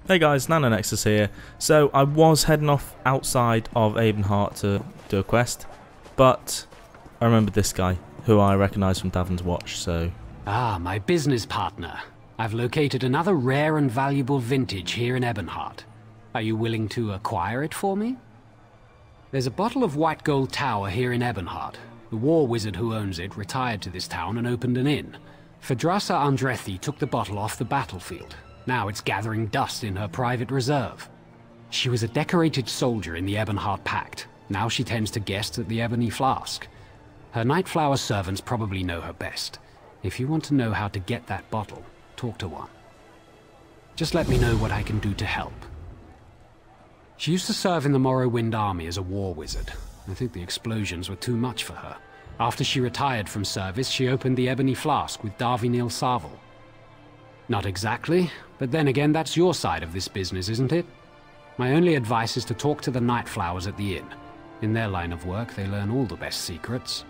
Hey guys, NanoNexus here. So I was heading off outside of Avonheart to do a quest, but I remembered this guy, who I recognise from Davon's Watch, so... Ah, my business partner. I've located another rare and valuable vintage here in Ebonheart. Are you willing to acquire it for me? There's a bottle of white gold tower here in Ebonheart. The war wizard who owns it retired to this town and opened an inn. Phadrasa Andrethi took the bottle off the battlefield. Now it's gathering dust in her private reserve. She was a decorated soldier in the Ebonheart Pact. Now she tends to guests at the Ebony Flask. Her Nightflower servants probably know her best. If you want to know how to get that bottle, talk to one. Just let me know what I can do to help. She used to serve in the Morrowind army as a war wizard. I think the explosions were too much for her. After she retired from service, she opened the Ebony Flask with Darvinil Sarvel. Not exactly, but then again, that's your side of this business, isn't it? My only advice is to talk to the Nightflowers at the inn. In their line of work, they learn all the best secrets.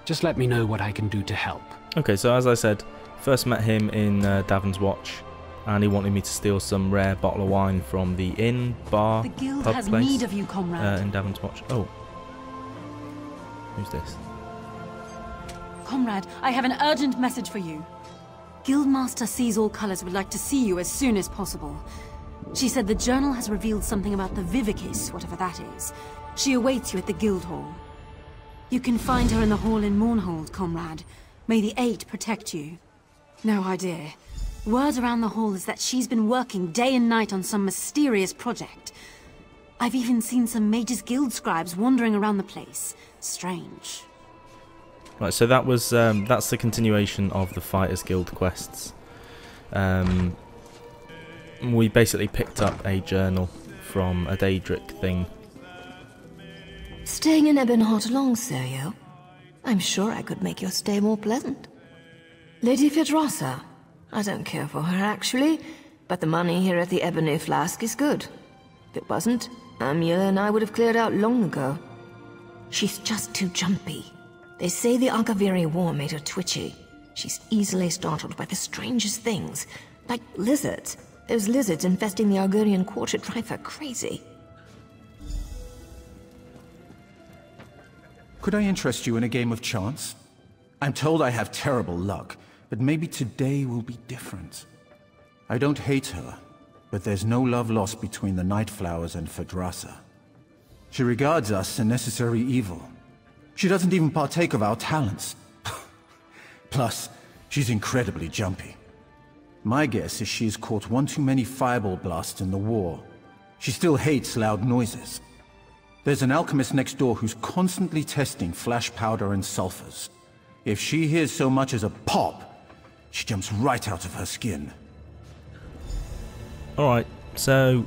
Just let me know what I can do to help. Okay, so as I said, first met him in Davon's Watch, and he wanted me to steal some rare bottle of wine from the inn, bar, the guild pub has place need of you, comrade. in Davon's Watch. Oh. Who's this? Comrade, I have an urgent message for you. Guildmaster Sees All Colors would like to see you as soon as possible. She said the journal has revealed something about the Vivicis, whatever that is. She awaits you at the guild hall. You can find her in the hall in Mournhold, comrade. May the Eight protect you. No idea. Word around the hall is that she's been working day and night on some mysterious project. I've even seen some Mages Guild scribes wandering around the place. Strange. Right, so that was that's the continuation of the Fighters Guild quests. We basically picked up a journal from a Daedric thing. Staying in Ebonheart long, Sorceror? I'm sure I could make your stay more pleasant. Lady Phadrasa? I don't care for her, actually, but the money here at the Ebony Flask is good. If it wasn't, Tamriel and I would have cleared out long ago. She's just too jumpy. They say the Akaviri war made her twitchy. She's easily startled by the strangest things, like lizards. Those lizards infesting the Argonian quarter drive her crazy. Could I interest you in a game of chance? I'm told I have terrible luck, but maybe today will be different. I don't hate her, but there's no love lost between the Nightflowers and Phadrasa. She regards us a necessary evil. She doesn't even partake of our talents. Plus, she's incredibly jumpy. My guess is she's caught one too many fireball blasts in the war. She still hates loud noises. There's an alchemist next door who's constantly testing flash powder and sulfurs. If she hears so much as a pop, she jumps right out of her skin. Alright, so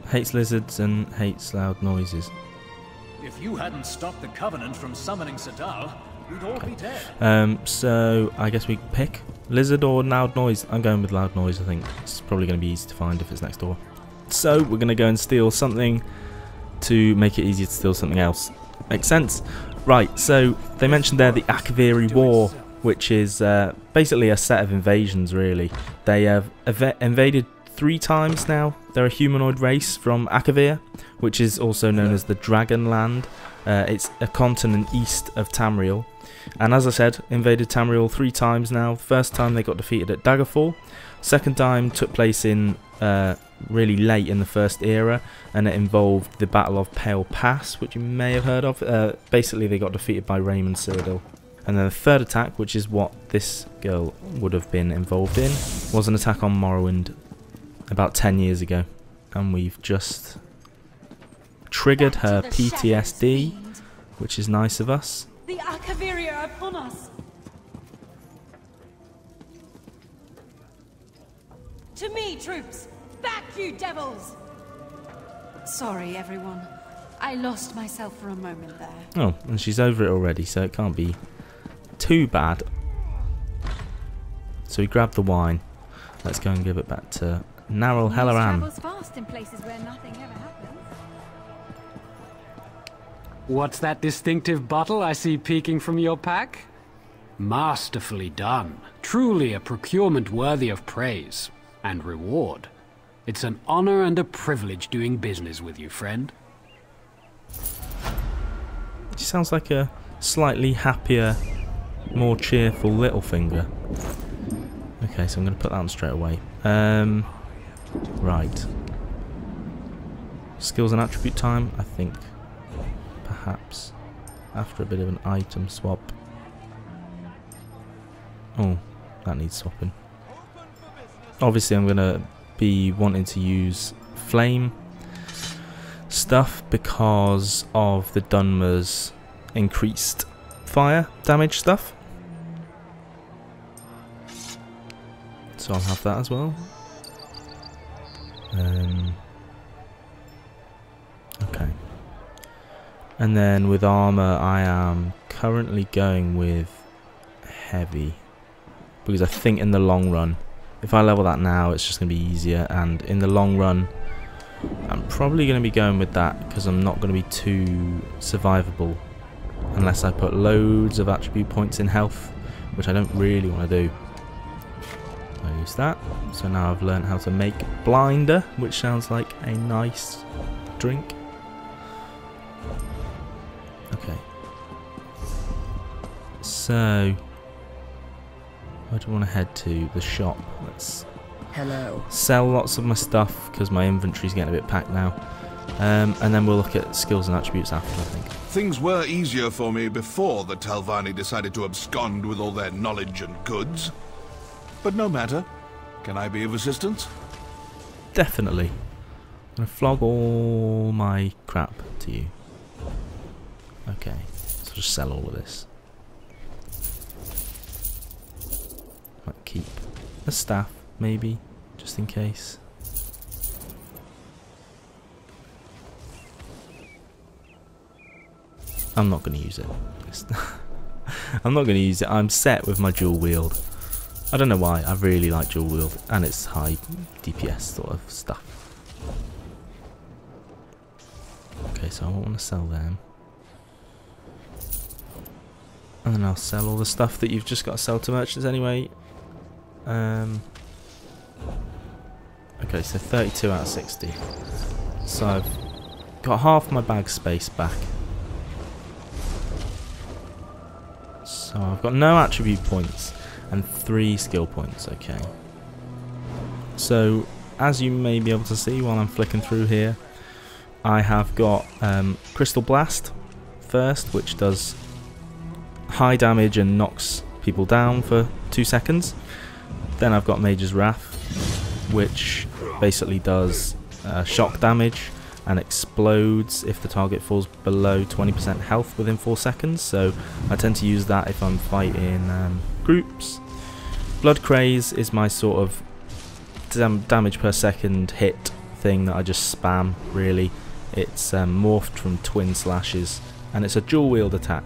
hates lizards and hates loud noises. If you hadn't stopped the Covenant from summoning Sadal, we'd all be dead. So I guess we pick lizard or loud noise. I'm going with loud noise. I think it's probably going to be easy to find if it's next door. So we're going to go and steal something to make it easier to steal something else. Makes sense. Right, so they mentioned there the Akaviri War, which is basically a set of invasions, really. They have invaded 3 times now. They're a humanoid race from Akavir, which is also known as the Dragonland. It's a continent east of Tamriel. And as I said, invaded Tamriel 3 times now. First time they got defeated at Daggerfall. Second time took place in really late in the First Era, and it involved the Battle of Pale Pass, which you may have heard of. Basically, they got defeated by Raymond Cyrodiil. And then the third attack, which is what this girl would have been involved in, was an attack on Morrowind about 10 years ago. And we've just triggered her PTSD, which is nice of us. The Akaviri are upon us. To me, troops! Back, you devils! Sorry, everyone. I lost myself for a moment there. Oh, and she's over it already, so it can't be too bad. So we grab the wine. Let's go and give it back to Narl Helleran. Travels fast in places where nothing ever happens. What's that distinctive bottle I see peeking from your pack? Masterfully done. Truly a procurement worthy of praise and reward. It's an honor and a privilege doing business with you, friend. She sounds like a slightly happier, more cheerful Littlefinger. Okay, so I'm going to put that on straight away. Right. Skills and attribute time, I think. Perhaps. After a bit of an item swap. Oh, that needs swapping. Obviously I'm going to be wanting to use flame stuff because of the Dunmer's increased fire damage stuff. So I'll have that as well. Okay. And then with armor I am currently going with heavy. Because I think in the long run, if I level that now, it's just going to be easier. And in the long run, I'm probably going to be going with that because I'm not going to be too survivable unless I put loads of attribute points in health, which I don't really want to do. I use that. So now I've learned how to make blinder, which sounds like a nice drink. Okay. So where do I want to head to? The shop. Let's sell lots of my stuff because my inventory's getting a bit packed now. And then we'll look at skills and attributes after, I think. Things were easier for me before the Talvani decided to abscond with all their knowledge and goods. But no matter. Can I be of assistance? Definitely. I'm going to flog all my crap to you. Okay. So just sell all of this. Might keep a staff, maybe, just in case. I'm not going to use it. I'm not going to use it. I'm set with my dual wield. I don't know why. I really like dual wield, and it's high DPS sort of stuff. Okay, so I won't want to sell them. And then I'll sell all the stuff that you've just got to sell to merchants anyway. Okay, so 32 out of 60. So I've got half my bag space back. So I've got no attribute points and 3 skill points, okay. So as you may be able to see while I'm flicking through here, I have got Crystal Blast first, which does high damage and knocks people down for 2 seconds. Then I've got Mage's Wrath, which basically does shock damage and explodes if the target falls below 20% health within 4 seconds. So I tend to use that if I'm fighting groups. Blood Craze is my sort of damage per second hit thing that I just spam, really. It's morphed from Twin Slashes, and it's a dual wield attack.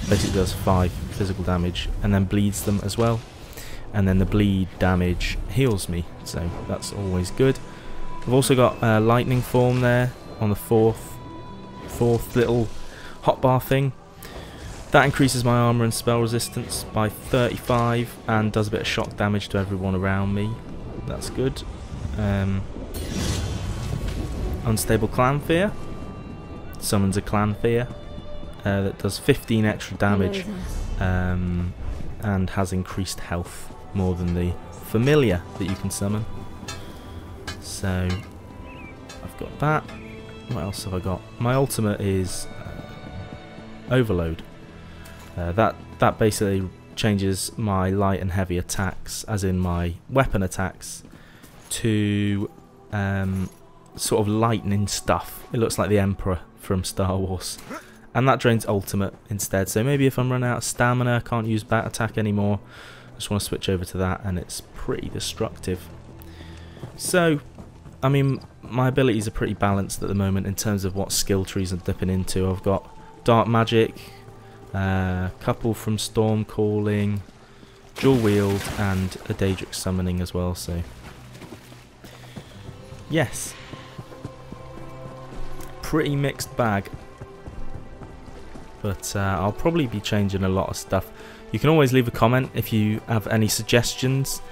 Basically does 5 physical damage and then bleeds them as well. And then the bleed damage heals me, so that's always good. I've also got lightning form there on the fourth little hotbar thing. That increases my armor and spell resistance by 35 and does a bit of shock damage to everyone around me. That's good. Unstable Clan Fear summons a Clan Fear that does 15 extra damage and has increased health more than the Familiar that you can summon. So I've got that. What else have I got? My ultimate is Overload. That basically changes my light and heavy attacks, as in my weapon attacks, to sort of lightning stuff. It looks like the Emperor from Star Wars. And that drains ultimate instead. So maybe if I'm running out of stamina, I can't use bat attack anymore, I just want to switch over to that, and it's pretty destructive. So, I mean, my abilities are pretty balanced at the moment in terms of what skill trees I'm dipping into. I've got Dark Magic, couple from Storm Calling, Dual Wield, and a Daedric Summoning as well, so yes. Pretty mixed bag. But I'll probably be changing a lot of stuff. You can always leave a comment if you have any suggestions.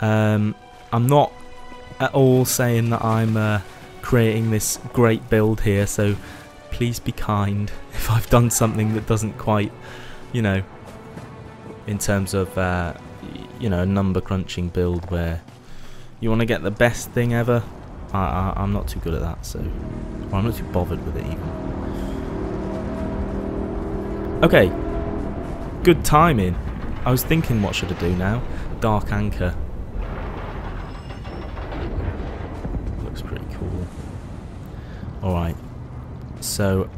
I'm not at all saying that I'm creating this great build here, so please be kind if I've done something that doesn't quite, you know, in terms of, you know, a number crunching build where you want to get the best thing ever. I'm not too good at that, so, or I'm not too bothered with it even. Okay, good timing. I was thinking, what should I do now? Dark Anchor. Looks pretty cool. Alright, so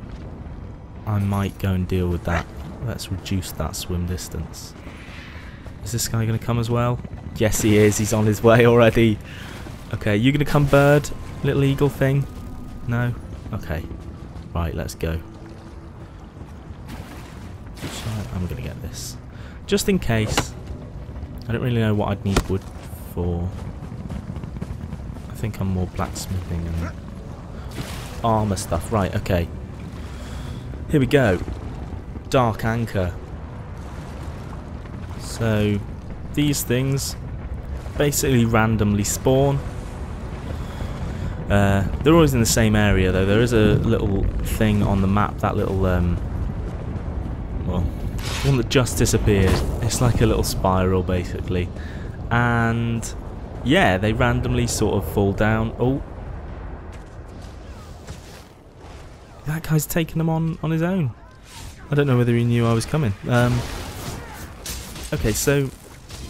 I might go and deal with that. Let's reduce that swim distance. Is this guy going to come as well? Yes, he is. He's on his way already. Okay, you going to come, bird? Little eagle thing? No? Okay. Right, let's go. So I'm going to get this. Just in case. I don't really know what I'd need wood for. I think I'm more blacksmithing and armor stuff. Right, okay. Here we go. Dark Anchor. So these things basically randomly spawn. They're always in the same area though. There is a little thing on the map, that little well, one that just disappeared. It's like a little spiral basically, and yeah, they randomly sort of fall down. Oh, that guy's taking them on his own. I don't know whether he knew I was coming. Okay, so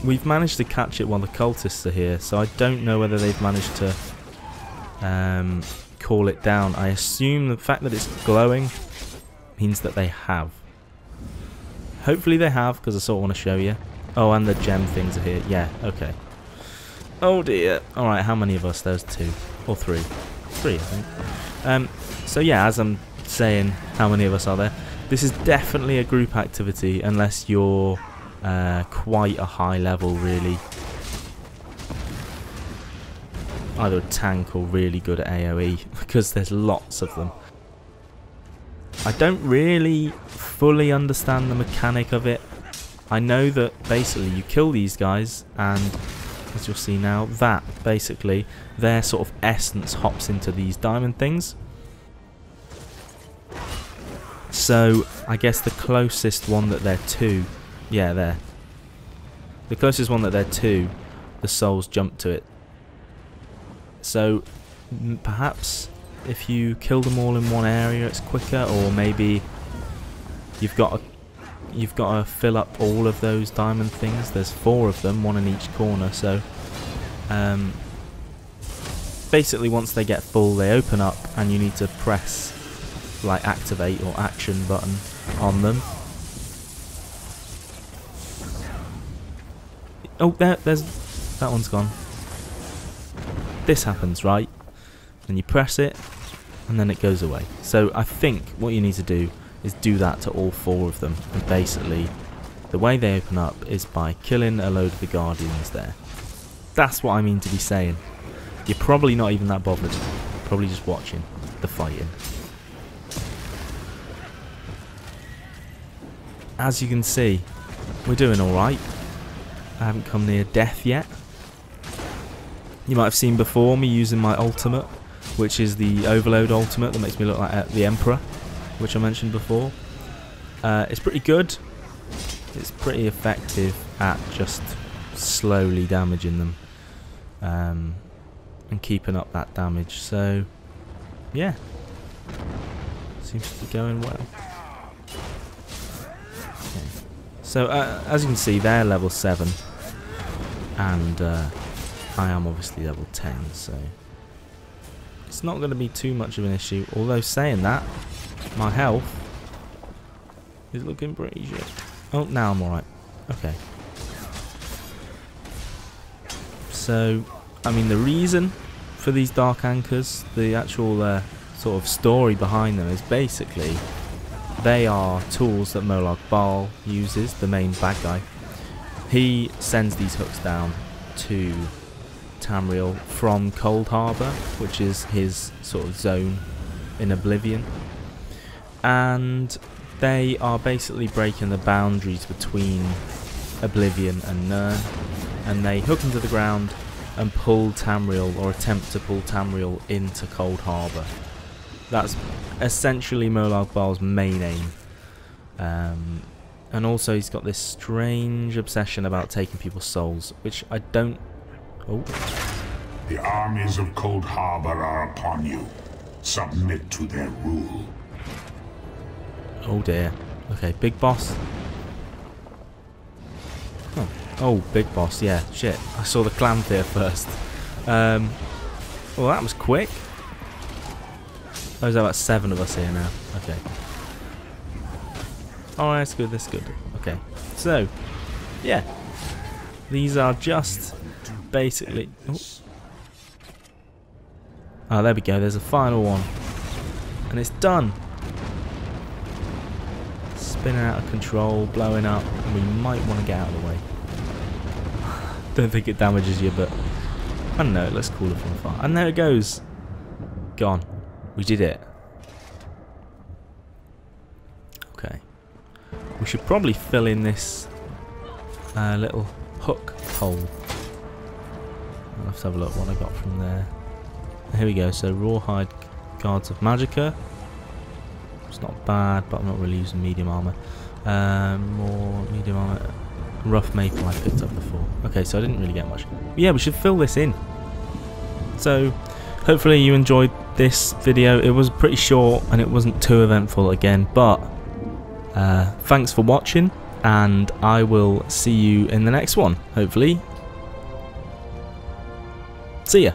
we've managed to catch it while the cultists are here, so I don't know whether they've managed to call it down. I assume the fact that it's glowing means that they have. Hopefully they have, because I sort of want to show you. Oh, and the gem things are here. Yeah, okay. Oh dear. Alright, how many of us? There's 2. Or 3. 3, I think. So yeah, as I'm saying, how many of us are there? This is definitely a group activity, unless you're quite a high level, really. Either a tank or really good at AoE, because there's lots of them. I don't really fully understand the mechanic of it. I know that basically you kill these guys, and as you'll see now, that basically their sort of essence hops into these diamond things. So I guess the closest one that they're to, yeah, there. The closest one that they're to, the souls jump to it. So perhaps if you kill them all in one area, it's quicker, or maybe you've got to fill up all of those diamond things. There's 4 of them, 1 in each corner. So basically, once they get full, they open up, and you need to press like activate or action button on them. Oh, there's that one's gone. This happens, right? And you press it, and then it goes away. So I think what you need to do is do that to all 4 of them. And basically, the way they open up is by killing a load of the guardians there. That's what I mean to be saying. You're probably not even that bothered. Probably just watching the fighting. As you can see, we're doing alright. I haven't come near death yet. You might have seen before me using my ultimate, which is the Overload ultimate that makes me look like the Emperor, which I mentioned before. It's pretty good. It's pretty effective at just slowly damaging them and keeping up that damage. So, yeah, seems to be going well. Okay. So, as you can see, they're level 7, and I am obviously level 10, so it's not going to be too much of an issue. Although saying that, my health is looking pretty shit. Oh, now I'm alright. Okay. So, I mean, the reason for these dark anchors, the actual sort of story behind them, is basically they are tools that Molag Bal uses, the main bad guy. He sends these hooks down to Tamriel from Cold Harbour, which is his sort of zone in Oblivion, and they are basically breaking the boundaries between Oblivion and Nirn, and they hook them to the ground, and pull Tamriel, or attempt to pull Tamriel into Cold Harbour. That's essentially Molag Bal's main aim. And also he's got this strange obsession about taking people's souls, which I don't... Oh. The armies of Cold Harbor are upon you. Submit to their rule. Oh dear. Okay, big boss. Oh, big boss, yeah, shit. I saw the clan there first. Well, that was quick. There's about 7 of us here now. Okay. Oh, that's good, that's good. Okay. So, yeah. These are just basically... Oh, there we go. There's a final one. And it's done. Spinning out of control, blowing up. And we might want to get out of the way. Don't think it damages you, but I don't know. It looks cooler from afar. And there it goes. Gone. We did it. Okay. We should probably fill in this little hook hole. Let's have a look what I got from there. Here we go. So rawhide guards of Magicka. It's not bad, but I'm not really using medium armor. More medium armor. Rough maple I picked up before. Okay, so I didn't really get much. But yeah, we should fill this in. So hopefully you enjoyed this video. It was pretty short and it wasn't too eventful again, but thanks for watching, and I will see you in the next one, hopefully. See ya.